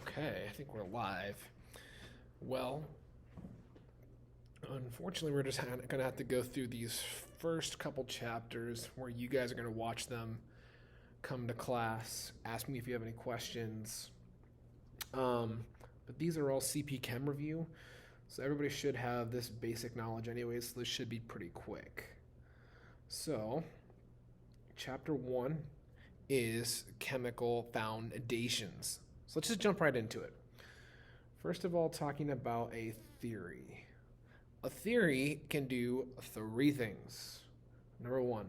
Okay, I think we're live. Well, unfortunately, we're just going to have to go through these first couple chapters where you guys are going to watch them come to class. Ask me if you have any questions. But these are all CP Chem review, so everybody should have this basic knowledge anyways, so this should be pretty quick. So, chapter 1 is chemical foundations. So let's just jump right into it. First of all, talking about a theory. A theory can do three things. Number one,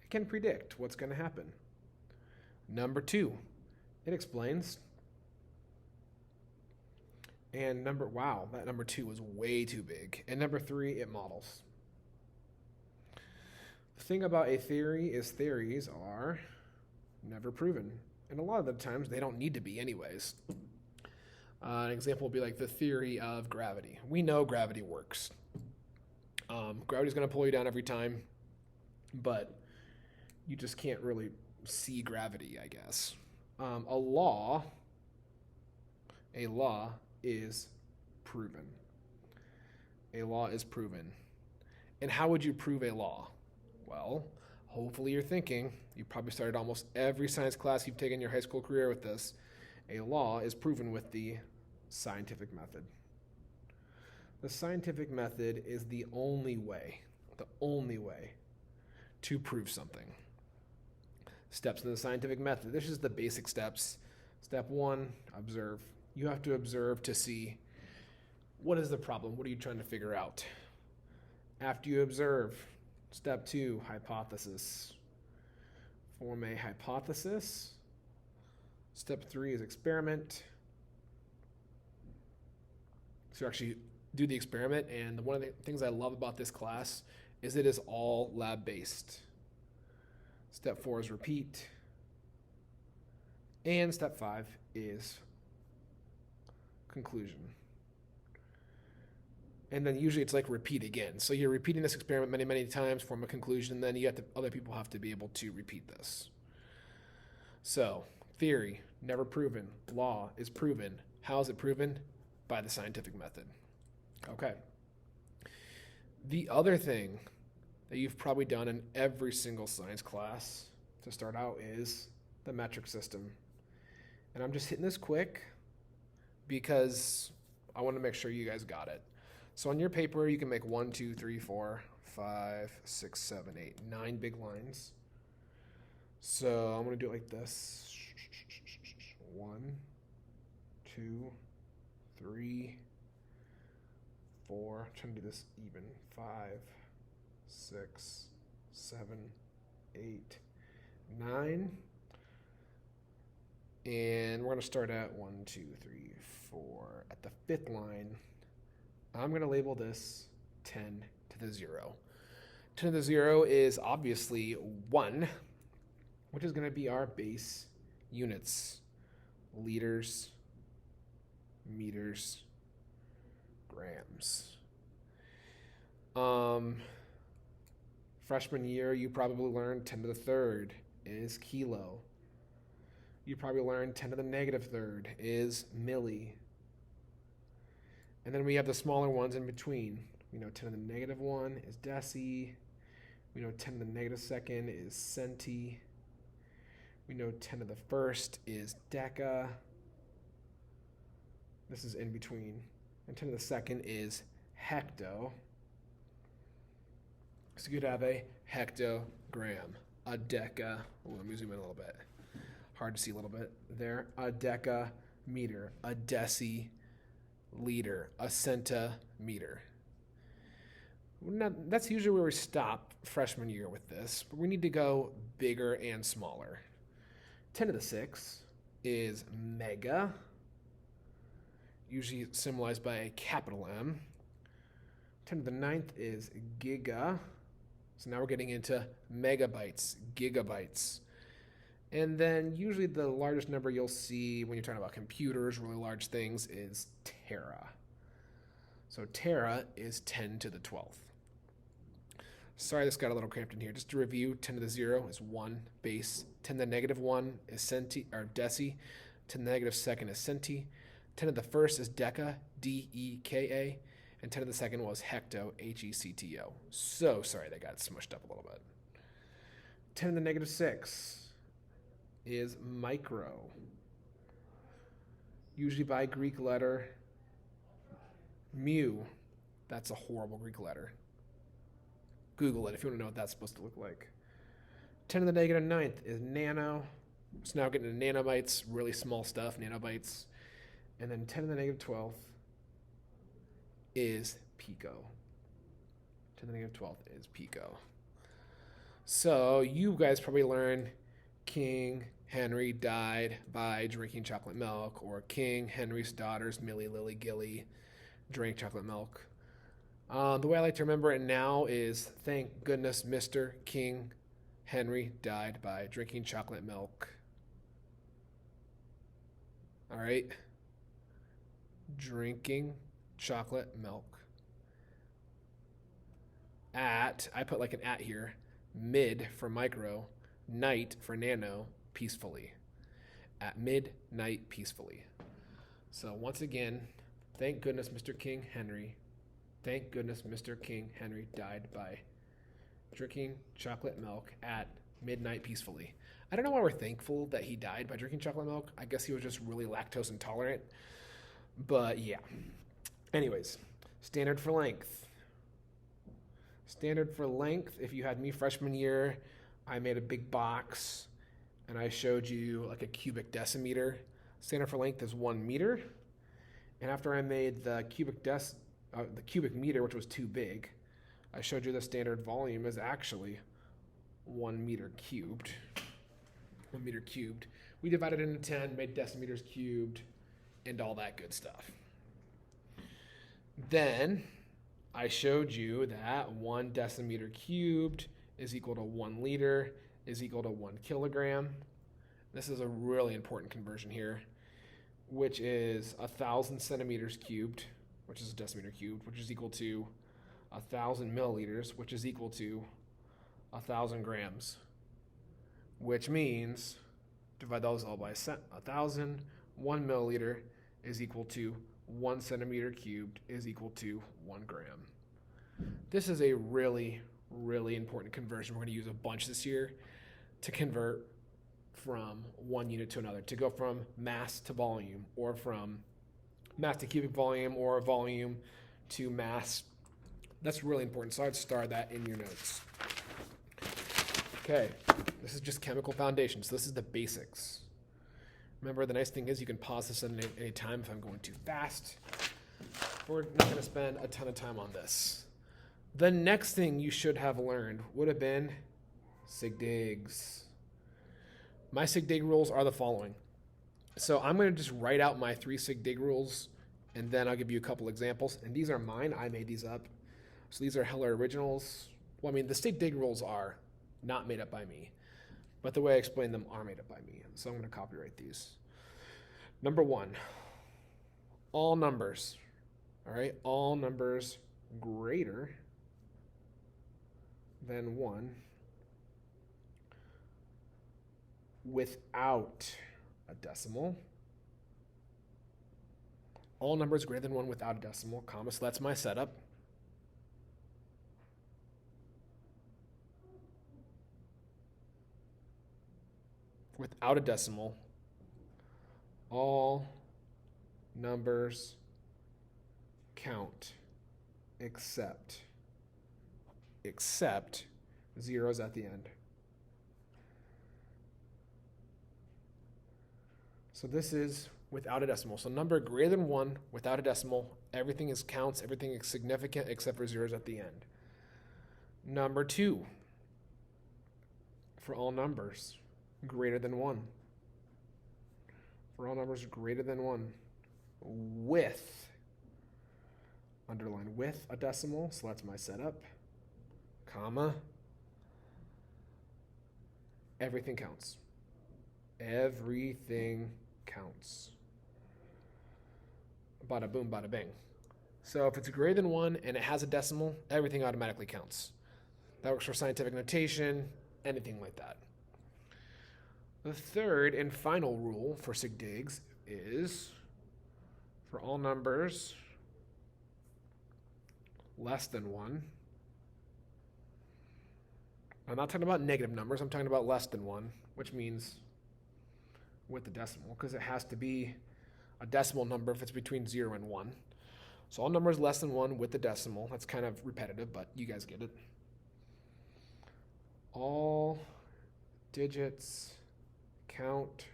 it can predict what's going to happen. Number two, it explains. And wow, that number two was way too big. And number three, it models. The thing about a theory is theories are never proven. And a lot of the times they don't need to be anyways. An example would be like the theory of gravity. We know gravity works. Gravity's going to pull you down every time, but you just can't really see gravity, I guess. A law is proven. A law is proven. And how would you prove a law? Well, hopefully you're thinking, you probably started almost every science class you've taken in your high school career with this. A law is proven with the scientific method. The scientific method is the only way to prove something. Steps in the scientific method. This is the basic steps. Step one, observe. You have to observe to see what is the problem. What are you trying to figure out? After you observe, step two, hypothesis. Form a hypothesis. Step three is experiment. So actually do the experiment, and one of the things I love about this class is it is all lab-based. Step four is repeat. And step five is conclusion. And then usually it's like repeat again. So you're repeating this experiment many, many times, form a conclusion, and then other people have to be able to repeat this. So, theory, never proven. Law is proven. How is it proven? By the scientific method. Okay. The other thing that you've probably done in every single science class to start out is the metric system. And I'm just hitting this quick because I want to make sure you guys got it. So on your paper, you can make 1, 2, 3, 4, 5, 6, 7, 8, 9 big lines. So I'm going to do it like this. 1, 2, 3, 4. I'm trying to do this even. 5, 6, 7, 8, 9. And we're going to start at 1, 2, 3, 4. At the fifth line, I'm going to label this 10 to the 0. 10 to the 0 is obviously 1, which is going to be our base units. Liters, meters, grams. Freshman year, you probably learned 10 to the third is kilo. You probably learned 10 to the negative third is milli. And then we have the smaller ones in between. We know 10 to the negative 1 is deci. We know 10 to the negative second is centi. We know 10 to the first is deca. This is in between. And 10 to the second is hecto. So you could have a hectogram, a deca. Ooh, let me zoom in a little bit. Hard to see a little bit there. A decameter, a deciliter, a centimeter. Now, that's usually where we stop freshman year with this, but we need to go bigger and smaller. 10 to the 6 is mega, usually symbolized by a capital M. 10 to the 9th is giga. So now we're getting into megabytes, gigabytes. And then usually the largest number you'll see when you're talking about computers, really large things, is tera. So tera is 10 to the 12th. Sorry, this got a little cramped in here. Just to review, 10 to the 0 is 1 base. 10 to the negative 1 is centi or deci. 10 to the negative second is centi. 10 to the first is deca, D-E-K-A. And 10 to the second was hecto, H-E-C-T-O. So sorry, that got smushed up a little bit. 10 to the negative 6 is micro. Usually by Greek letter mu. That's a horrible Greek letter. Google it if you want to know what that's supposed to look like. 10 to the negative 9th is nano. So now getting into nanobytes, really small stuff, nanobytes. And then 10 to the negative 12th is pico. 10 to the negative 12th is pico. So you guys probably learned King Henry died by drinking chocolate milk, or King Henry's daughters, Millie, Lily, Gilly, drank chocolate milk. The way I like to remember it now is, thank goodness Mr. King Henry died by drinking chocolate milk. All right? Drinking chocolate milk. At, I put like an at here, mid for micro, night for nano, peacefully. At midnight, peacefully. So once again, thank goodness Mr. King Henry. Thank goodness Mr. King Henry died by drinking chocolate milk at midnight peacefully. I don't know why we're thankful that he died by drinking chocolate milk. I guess he was just really lactose intolerant. But yeah. Anyways, standard for length. Standard for length, if you had me freshman year, I made a big box and I showed you like a cubic decimeter. Standard for length is 1 meter. And after I made the cubic meter, which was too big, I showed you the standard volume is actually 1 meter cubed. 1 meter cubed. We divided it into 10, made decimeters cubed, and all that good stuff. Then I showed you that 1 decimeter cubed is equal to 1 liter is equal to 1 kilogram. This is a really important conversion here, which is 1,000 centimeters cubed, which is a decimeter cubed, which is equal to 1,000 milliliters, which is equal to 1,000 grams, which means, divide those all by 1,000, 1 milliliter is equal to 1 centimeter cubed is equal to 1 gram. This is a really, really important conversion. We're going to use a bunch this year to convert from one unit to another, to go from mass to volume, or from mass to cubic volume, or volume to mass. That's really important, so I'd star that in your notes. Okay, this is just chemical foundations. So this is the basics. Remember, the nice thing is you can pause this at any time if I'm going too fast. We're not going to spend a ton of time on this. The next thing you should have learned would have been sig digs. My sig dig rules are the following. So I'm going to just write out my 3 sig dig rules, and then I'll give you a couple examples. And these are mine. I made these up. So these are Heller originals. Well, I mean, the sig dig rules are not made up by me, but the way I explain them are made up by me. So I'm going to copyright these. Number 1, all numbers. All right, all numbers greater than 1 without a decimal. All numbers greater than 1 without a decimal, comma, so that's my setup. Without a decimal, all numbers count except zeros at the end. So this is without a decimal. So number greater than 1 without a decimal, everything is counts, everything is significant except for zeros at the end. Number 2, for all numbers greater than 1. For all numbers greater than 1 with, underline with a decimal, so that's my setup, comma, everything counts. Everything counts. Bada boom, bada bing. So if it's greater than 1 and it has a decimal, everything automatically counts. That works for scientific notation, anything like that. The third and final rule for sig digs is for all numbers less than 1. I'm not talking about negative numbers, I'm talking about less than 1, which means with the decimal, because it has to be a decimal number if it's between 0 and 1. So all numbers less than 1 with the decimal. That's kind of repetitive, but you guys get it. All digits count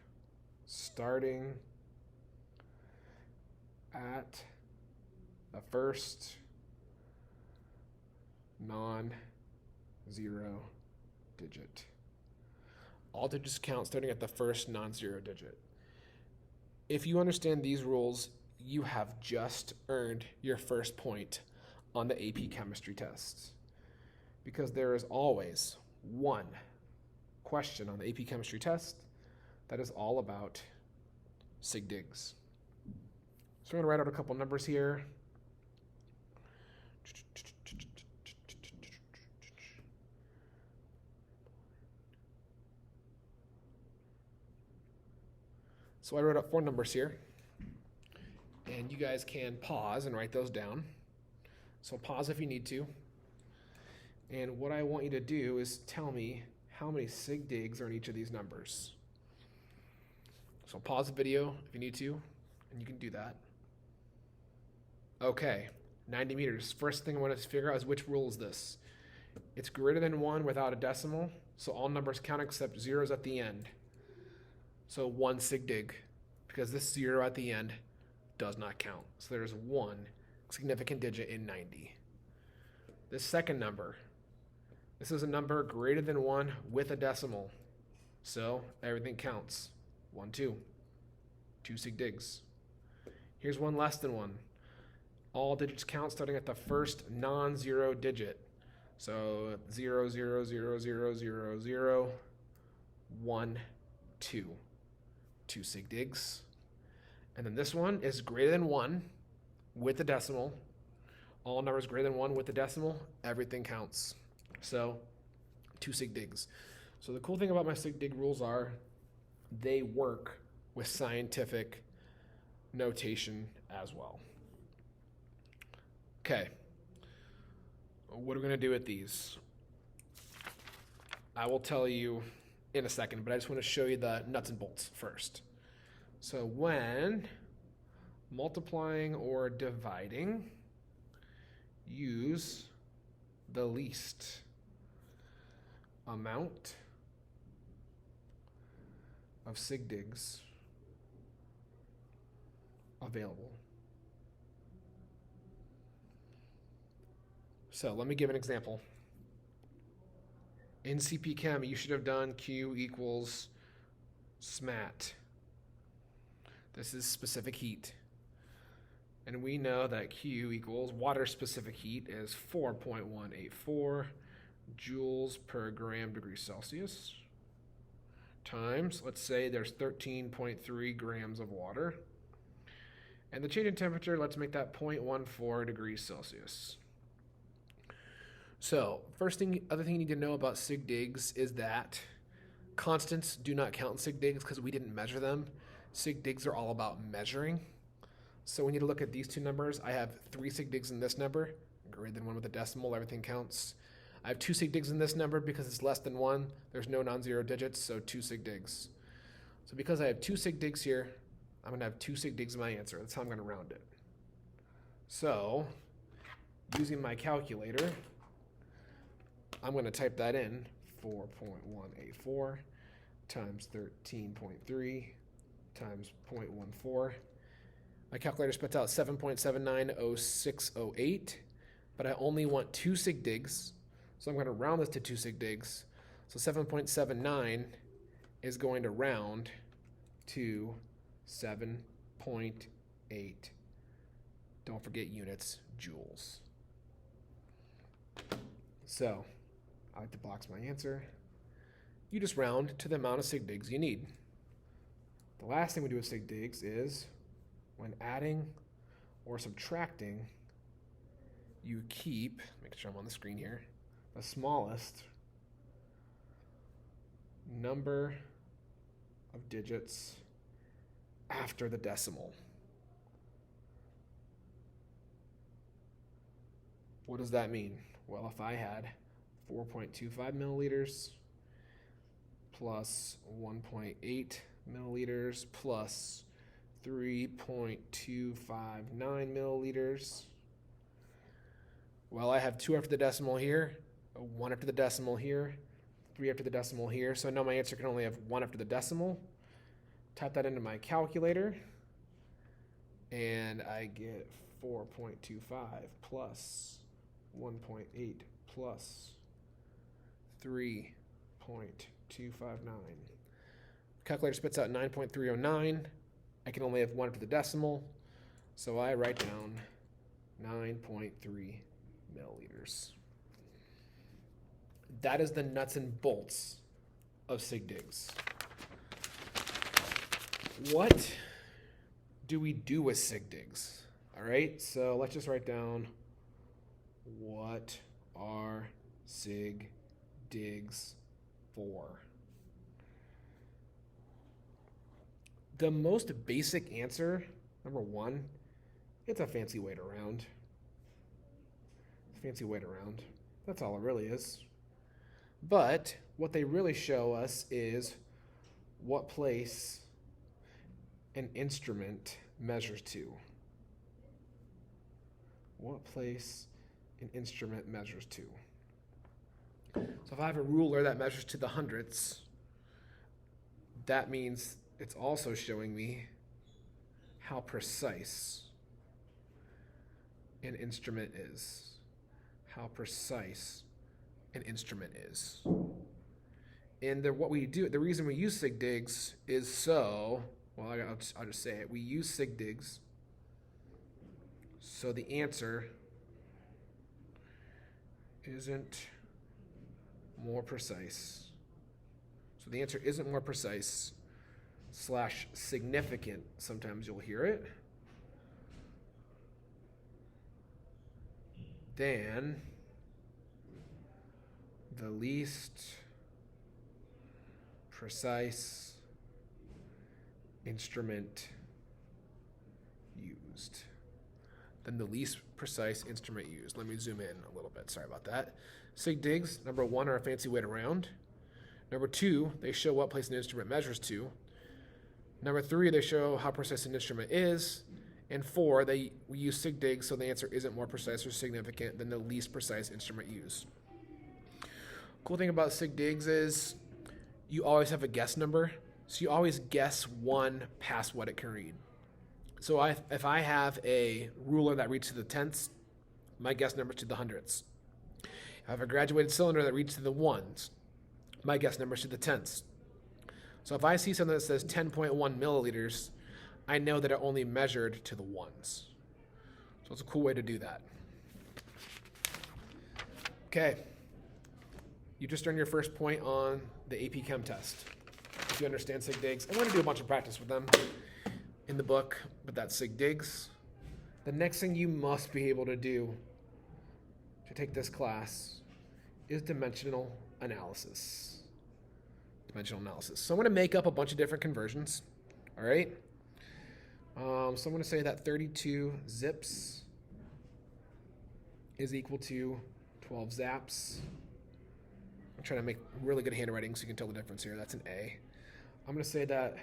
starting at the first non-zero digit. All digits count starting at the first non-zero digit. If you understand these rules, you have just earned your first point on the AP chemistry test, because there is always one question on the AP chemistry test that is all about sig digs. So I'm going to write out a couple numbers here. So I wrote up 4 numbers here, and you guys can pause and write those down. So pause if you need to. And what I want you to do is tell me how many sig digs are in each of these numbers. So pause the video if you need to, and you can do that. Okay, 90 meters. First thing I want to figure out is which rule is this? It's greater than 1 without a decimal, so all numbers count except zeros at the end. So 1 sig dig, because this 0 at the end does not count. So there's 1 significant digit in 90. This second number, this is a number greater than 1 with a decimal. So everything counts. 1, 2. 2 sig digs. Here's 1 less than 1. All digits count starting at the first non-zero digit. So 0, 0, 0, 0, 0, 0, 1, 2. 2 sig digs. And then this one is greater than 1 with the decimal. All numbers greater than 1 with the decimal, everything counts. So 2 sig digs. So the cool thing about my sig dig rules are they work with scientific notation as well. Okay, what are we going to do with these? I will tell you in a second, but I just want to show you the nuts and bolts first. So when multiplying or dividing, use the least amount of sig digs available. So let me give an example. In CP Chem, you should have done Q equals SMAT. This is specific heat. And we know that Q equals water specific heat is 4.184 joules per gram degree Celsius times, let's say there's 13.3 grams of water. And the change in temperature, let's make that 0.14 degrees Celsius. So, other thing you need to know about sig digs is that constants do not count in sig digs because we didn't measure them. Sig digs are all about measuring. So we need to look at these two numbers. I have 3 sig digs in this number, greater than 1 with a decimal, everything counts. I have 2 sig digs in this number because it's less than 1. There's no non-zero digits, so 2 sig digs. So because I have 2 sig digs here, I'm going to have 2 sig digs in my answer. That's how I'm going to round it. So, using my calculator, I'm going to type that in, 4.184 times 13.3 times 0.14. My calculator spits out 7.790608, but I only want 2 sig digs, so I'm going to round this to 2 sig digs. So 7.79 is going to round to 7.8. Don't forget units, joules. So I like to box my answer. You just round to the amount of sig digs you need. The last thing we do with sig digs is when adding or subtracting, you keep, make sure I'm on the screen here, the smallest number of digits after the decimal. What does that mean? Well, if I had 4.25 milliliters plus 1.8 milliliters plus 3.259 milliliters, well, I have 2 after the decimal here, a 1 after the decimal here, 3 after the decimal here, so I know my answer can only have 1 after the decimal. Type that into my calculator, and I get 4.25 plus 1.8 plus 3.259. Calculator spits out 9.309. I can only have 1 after the decimal, so I write down 9.3 milliliters. That is the nuts and bolts of sig digs. What do we do with sig digs? All right, so let's just write down, what are sig digs for? The most basic answer, number one, it's a fancy way to round. Fancy way to round. That's all it really is. But what they really show us is what place an instrument measures to. What place an instrument measures to. So if I have a ruler that measures to the hundredths, that means it's also showing me how precise an instrument is. How precise an instrument is. And what we do, the reason we use sig digs is so, well, I'll just say it. We use sig digs so the answer isn't more precise. So the answer isn't more precise / significant, sometimes you'll hear it, than the least precise instrument used. Than the least precise instrument used. Let me zoom in a little bit. Sorry about that. Sig digs, number one, are a fancy way to round. Number two, they show what place an instrument measures to. Number three, they show how precise an instrument is. And four, we use sig digs so the answer isn't more precise or significant than the least precise instrument used. Cool thing about sig digs is you always have a guess number. So you always guess one past what it can read. So if I have a ruler that reads to the tenths, my guess number is to the hundredths. If I have a graduated cylinder that reads to the ones, my guess number is to the tenths. So if I see something that says 10.1 milliliters, I know that it only measured to the ones. So it's a cool way to do that. Okay. You just earned your first point on the AP Chem test. If you understand sig digs, I'm going to do a bunch of practice with them in the book, but that's sig digs. The next thing you must be able to do to take this class is dimensional analysis. Dimensional analysis. So I'm going to make up a bunch of different conversions. All right. So I'm going to say that 32 zips is equal to 12 zaps. I'm trying to make really good handwriting so you can tell the difference here. That's an A. I'm going to say that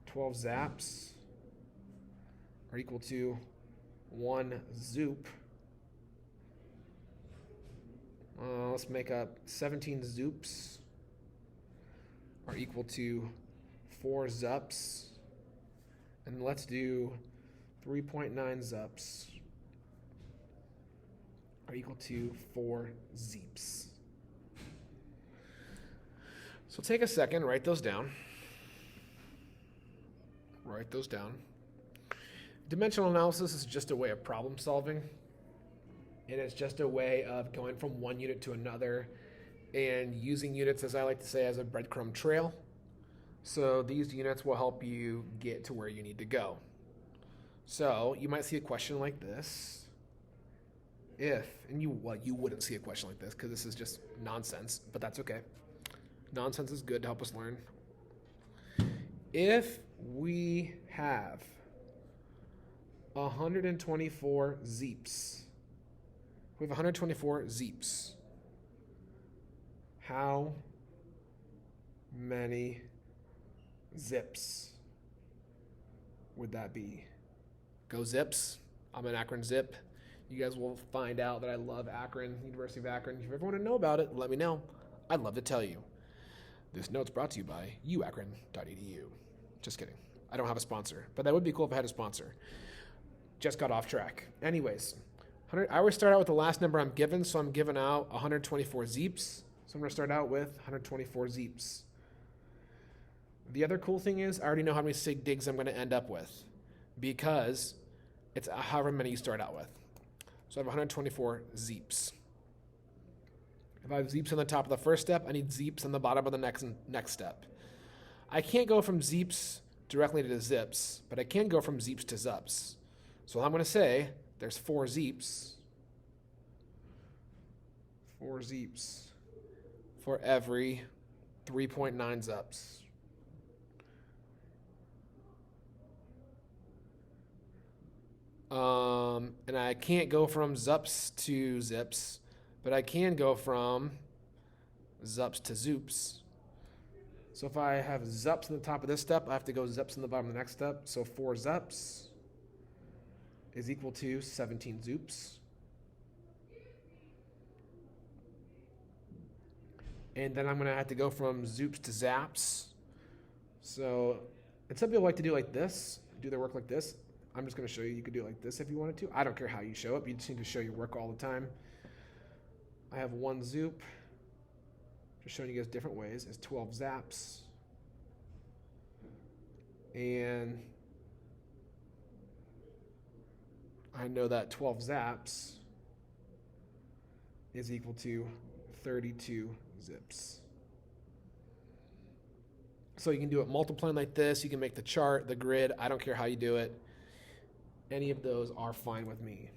12 zaps are equal to 1 zoop. Let's make up 17 zoops are equal to 4 zups. And let's do 3.9 zups are equal to 4 zeeps. So take a second, write those down. Write those down. Dimensional analysis is just a way of problem solving. And it's just a way of going from one unit to another and using units, as I like to say, as a breadcrumb trail. So these units will help you get to where you need to go. So you might see a question like this. You wouldn't see a question like this because this is just nonsense, but that's okay. Nonsense is good to help us learn. If we have 124 zeeps, we have 124 zeeps, how many zips would that be? Go Zips. I'm an Akron Zip. You guys will find out that I love Akron, University of Akron. If you ever want to know about it, let me know. I'd love to tell you. This note's brought to you by uakron.edu. Just kidding. I don't have a sponsor, but that would be cool if I had a sponsor. Just got off track. Anyways, I always start out with the last number I'm given, so I'm giving out 124 zeeps. So I'm going to start out with 124 zeeps. The other cool thing is I already know how many sig digs I'm going to end up with because it's however many you start out with. So I have 124 zeeps. If I have zeeps on the top of the first step, I need zeeps on the bottom of the next step. I can't go from zeeps directly to zips, but I can go from zeeps to zups. So I'm going to say there's 4 zeeps. 4 zeeps for every 3.9 zups. And I can't go from zups to zips, but I can go from zups to zoops. So if I have zups on the top of this step, I have to go zups on the bottom of the next step. So 4 zups is equal to 17 zoops. And then I'm going to have to go from zoops to zaps. So, and some people like to do like this, do their work like this. I'm just going to show you. You could do it like this if you wanted to. I don't care how you show it. You just need to show your work all the time. I have 1 zoop. Just showing you guys different ways. Is 12 zaps. And I know that 12 zaps is equal to 32 zips. So you can do it multiplying like this. You can make the chart, the grid. I don't care how you do it. Any of those are fine with me.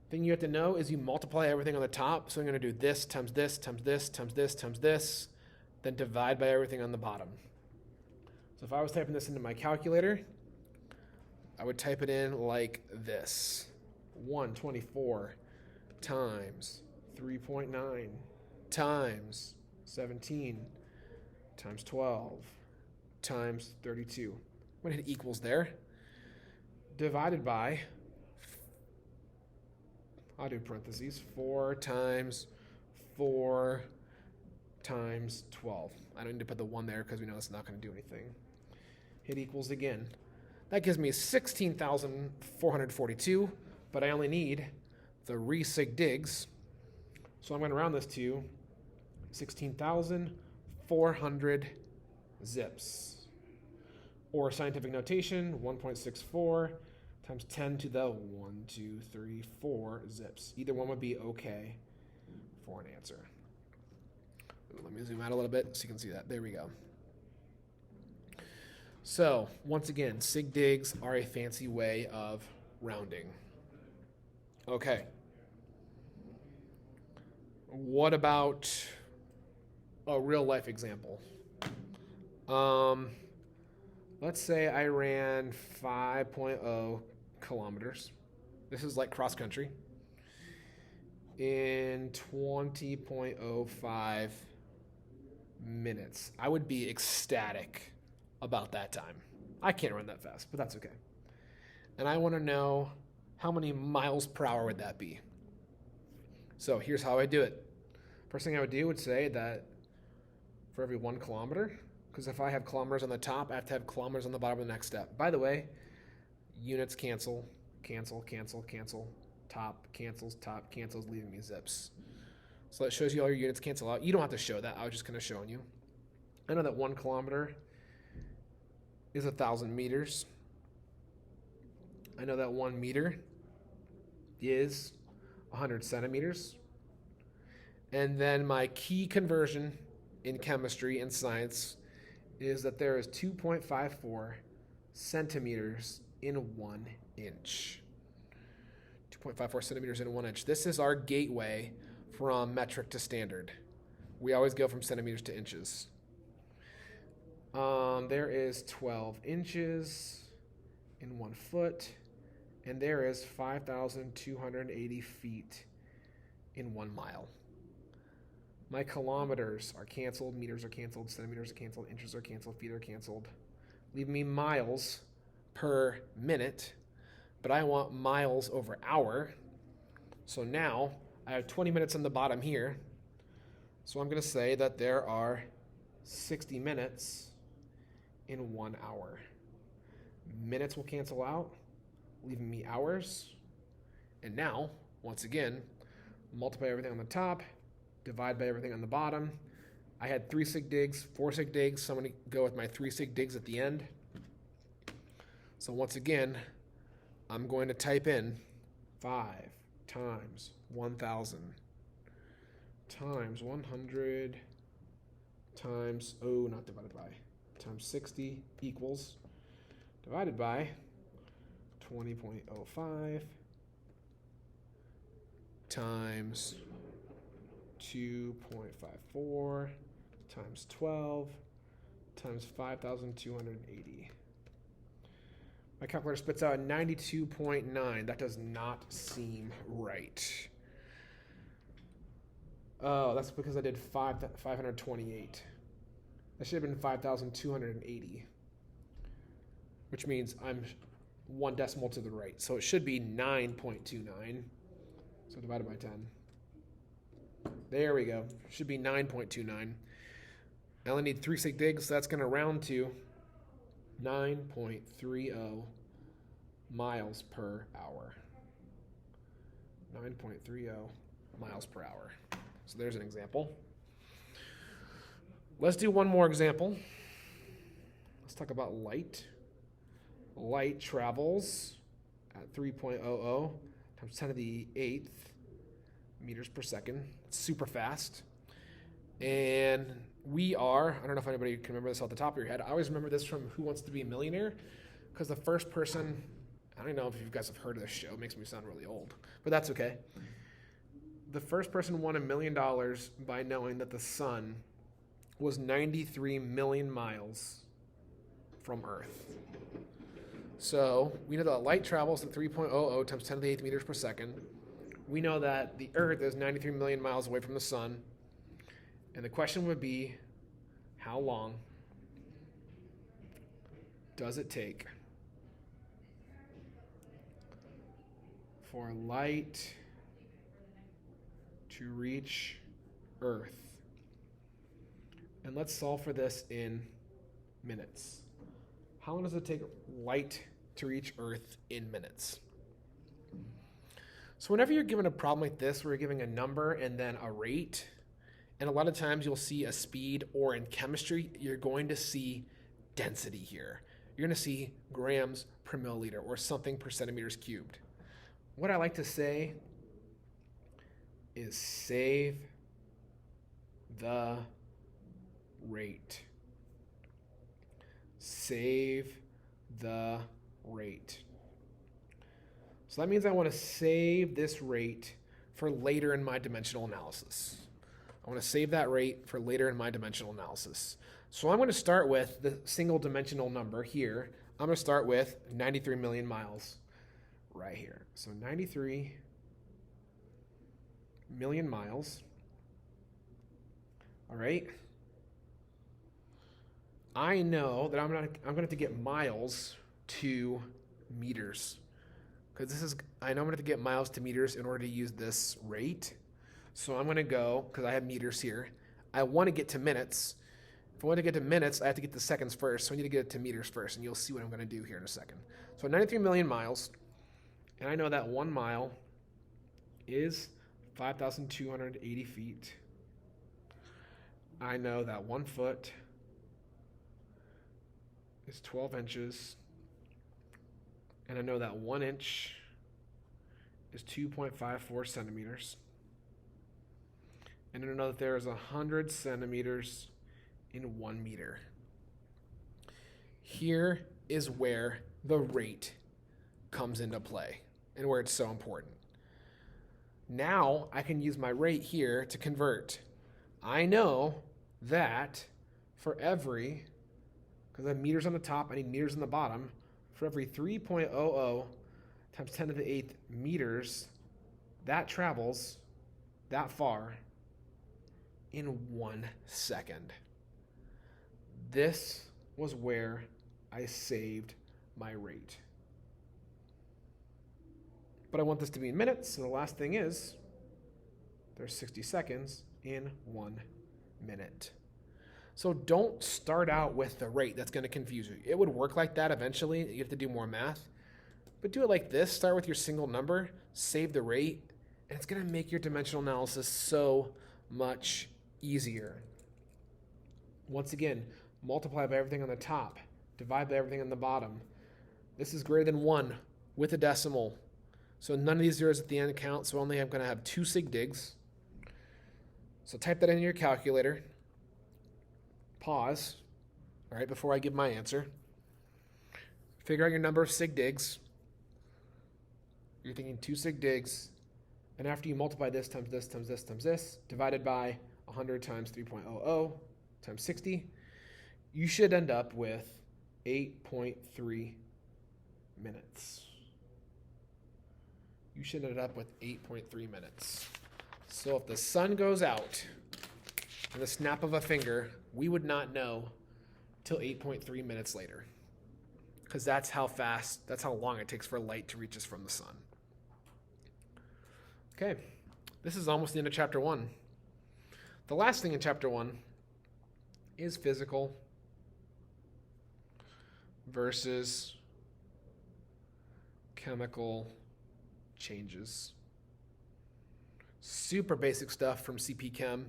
Thing you have to know is you multiply everything on the top. So I'm going to do this times this times this times this times this, then divide by everything on the bottom. So if I was typing this into my calculator, I would type it in like this. 124 times 3.9 times 17 times 12 times 32. I'm going to hit equals there. Divided by, I'll do parentheses, 4 times 4 times 12. I don't need to put the 1 there because we know it's not going to do anything. Hit equals again. That gives me 16,442, but I only need 3 sig digs. So I'm going to round this to 16,400 zips. Or scientific notation, 1.64 times 10 to the 1, 2, 3, 4 zips. Either one would be okay for an answer. Let me zoom out a little bit so you can see that. There we go. So, once again, sig digs are a fancy way of rounding. Okay. What about a real life example? Let's say I ran 5.0 kilometers. This is like cross country. In 20.05 minutes. I would be ecstatic about that time. I can't run that fast, but that's okay. And I want to know how many miles per hour would that be. So here's how I do it. First thing I would do would say that for every 1 kilometer, because if I have kilometers on the top, I have to have kilometers on the bottom of the next step. By the way, units cancel, cancel, cancel, cancel. Top cancels, leaving me zips. So that shows you all your units cancel out. You don't have to show that. I was just kind of showing you. I know that 1 kilometer is 1,000 meters. I know that 1 meter is 100 centimeters. And then my key conversion in chemistry and science is that there is 2.54 centimeters in 1 inch. 2.54 centimeters in 1 inch. This is our gateway from metric to standard. We always go from centimeters to inches. There is 12 inches in 1 foot, and there is 5,280 feet in 1 mile. My kilometers are canceled, meters are canceled, centimeters are canceled, inches are canceled, feet are canceled. Leave me miles per minute, but I want miles over hour. So now I have 20 minutes on the bottom here. So I'm going to say that there are 60 minutes in 1 hour. Minutes will cancel out, leaving me hours. And now, once again, multiply everything on the top, divide by everything on the bottom. I had 3 sig digs, 4 sig digs, so I'm going to go with my 3 sig digs at the end. So once again, I'm going to type in 5 times 1,000 times 100 times, not divided by, times 60 equals, divided by 20.05 times 2.54 times 12 times 5,280. My calculator spits out 92.9. That does not seem right. Oh, that's because I did 528. That should have been 5,280, which means I'm 1 decimal to the right. So it should be 9.29. So divided by 10. There we go. Should be 9.29. I only need 3 sig digs, so that's going to round to 9.30 miles per hour. 9.30 miles per hour. So there's an example. Let's do one more example. Let's talk about light. Light travels at 3.00 times 10 to the 8th meters per second. It's super fast. And we are, I don't know if anybody can remember this off the top of your head. I always remember this from Who Wants to Be a Millionaire, because the first person, I don't know if you guys have heard of this show, it makes me sound really old, but that's okay. The first person won $1 million by knowing that the sun was 93 million miles from Earth. So we know that light travels at 3.00 times 10 to the 8th meters per second. We know that the Earth is 93 million miles away from the sun. And the question would be, how long does it take for light to reach Earth? And let's solve for this in minutes. How long does it take light to reach Earth in minutes? So whenever you're given a problem like this, where you're giving a number and then a rate, and a lot of times you'll see a speed, or in chemistry, you're going to see density here. You're going to see grams per milliliter or something per centimeters cubed. What I like to say is save the rate. Save the rate. So that means I want to save this rate for later in my dimensional analysis. I want to save that rate for later in my dimensional analysis. So I'm going to start with the single dimensional number here. I'm going to start with 93 million miles right here. So 93 million miles. All right. I know that I'm going to have to get miles to meters, because I know I'm going to have to get miles to meters in order to use this rate. So I'm going to go, because I have meters here, I want to get to minutes. If I want to get to minutes, I have to get to seconds first, so I need to get it to meters first, and you'll see what I'm going to do here in a second. So 93 million miles, and I know that 1 mile is 5,280 feet. I know that 1 foot is 12 inches, and I know that 1 inch is 2.54 centimeters. And I know that there is 100 centimeters in 1 meter. Here is where the rate comes into play and where it's so important. Now I can use my rate here to convert. I know that for every because I have meters on the top, I need meters on the bottom. For every 3.00 times 10 to the 8th meters, that travels that far in 1 second. This was where I saved my rate. But I want this to be in minutes, so the last thing is there's 60 seconds in 1 minute. So don't start out with the rate. That's going to confuse you. It would work like that eventually. You have to do more math. But do it like this. Start with your single number, save the rate, and it's going to make your dimensional analysis so much easier. Once again, multiply by everything on the top, divide by everything on the bottom. This is greater than 1 with a decimal. So none of these zeros at the end count, so only I'm going to have 2 sig digs. So type that in your calculator. Pause, all right, before I give my answer. Figure out your number of sig digs. You're thinking 2 sig digs. And after you multiply this times this times this times this, divided by 100 times 3.00 times 60, you should end up with 8.3 minutes. You should end up with 8.3 minutes. So if the sun goes out in the snap of a finger, we would not know till 8.3 minutes later. Because that's how long it takes for light to reach us from the sun. Okay, this is almost the end of chapter 1. The last thing in chapter 1 is physical versus chemical changes. Super basic stuff from CP Chem.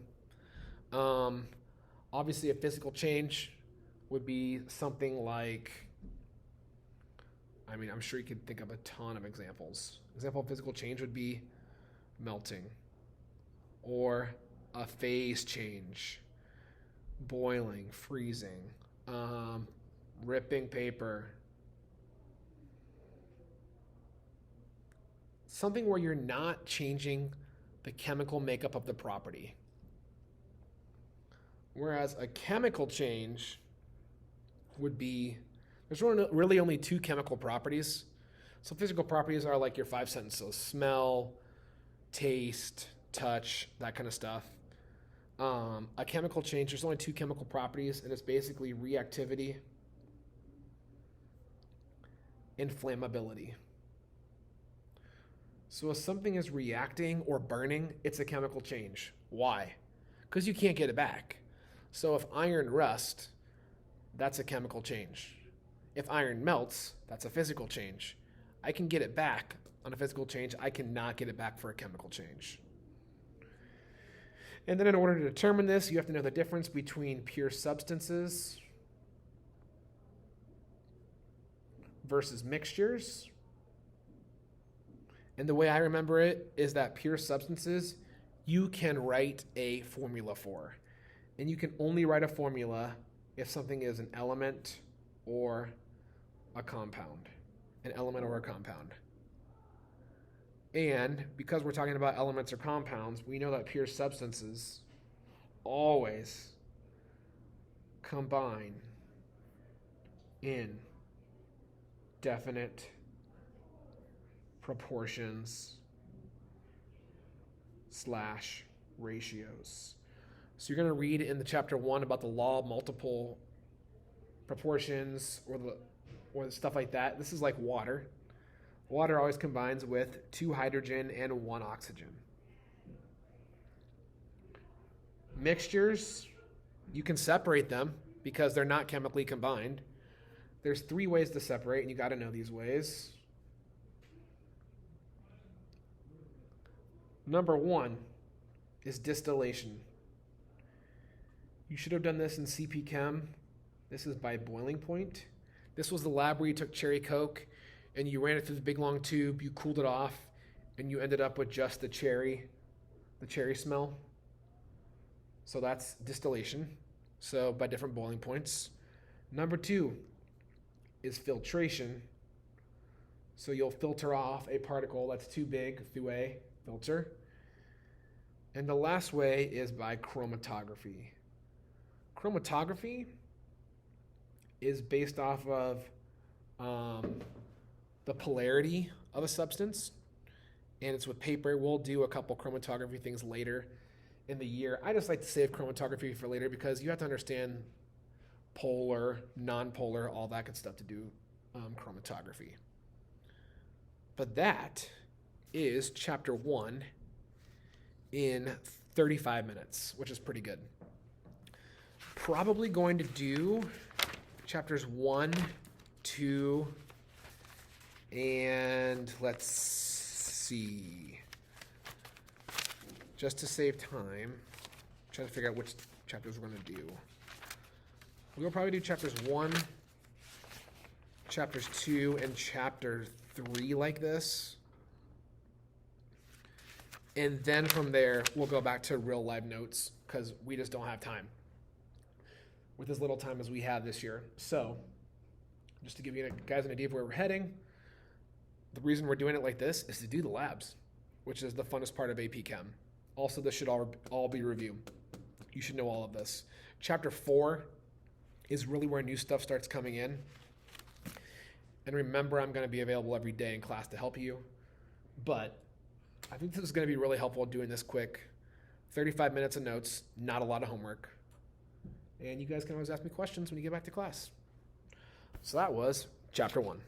Obviously, a physical change would be something like, I'm sure you could think of a ton of examples. Example of physical change would be melting, or a phase change, boiling, freezing, ripping paper. Something where you're not changing the chemical makeup of the property. Whereas a chemical change would be, there's really only 2 chemical properties. So physical properties are like your 5 sentences: so smell, taste, touch, that kind of stuff. A chemical change, there's only 2 chemical properties, and it's basically reactivity and flammability. So if something is reacting or burning, it's a chemical change. Why? Because you can't get it back. So if iron rusts, that's a chemical change. If iron melts, that's a physical change. I can get it back on a physical change. I cannot get it back for a chemical change. And then in order to determine this, you have to know the difference between pure substances versus mixtures. And the way I remember it is that pure substances, you can write a formula for. And you can only write a formula if something is an element or a compound. An element or a compound. And because we're talking about elements or compounds, we know that pure substances always combine in definite proportions / ratios. So you're going to read in the chapter 1 about the law of multiple proportions or stuff like that. This is like water. Water always combines with 2 hydrogen and 1 oxygen. Mixtures, you can separate them because they're not chemically combined. There's 3 ways to separate, and you got to know these ways. Number 1 is distillation. You should have done this in CP Chem. This is by boiling point. This was the lab where you took cherry Coke and you ran it through the big long tube, you cooled it off, and you ended up with just the cherry smell. So that's distillation. So by different boiling points. Number 2 is filtration. So you'll filter off a particle that's too big through a filter. And the last way is by chromatography. Chromatography is based off of the polarity of a substance, and it's with paper. We'll do a couple chromatography things later in the year. I just like to save chromatography for later because you have to understand polar, non-polar, all that good stuff to do chromatography. But that is chapter 1 in 35 minutes, which is pretty good. Probably going to do chapters 1, 2, and let's see. Just to save time, trying to figure out which chapters we're going to do. We'll probably do chapters 1, chapters 2, and chapter 3 like this. And then from there, we'll go back to real live notes because we just don't have time with as little time as we have this year. So just to give you guys an idea of where we're heading, the reason we're doing it like this is to do the labs, which is the funnest part of AP Chem. Also, this should all be review. You should know all of this. Chapter 4 is really where new stuff starts coming in. And remember, I'm going to be available every day in class to help you. But I think this is going to be really helpful doing this quick. 35 minutes of notes, not a lot of homework. And you guys can always ask me questions when you get back to class. So that was chapter 1.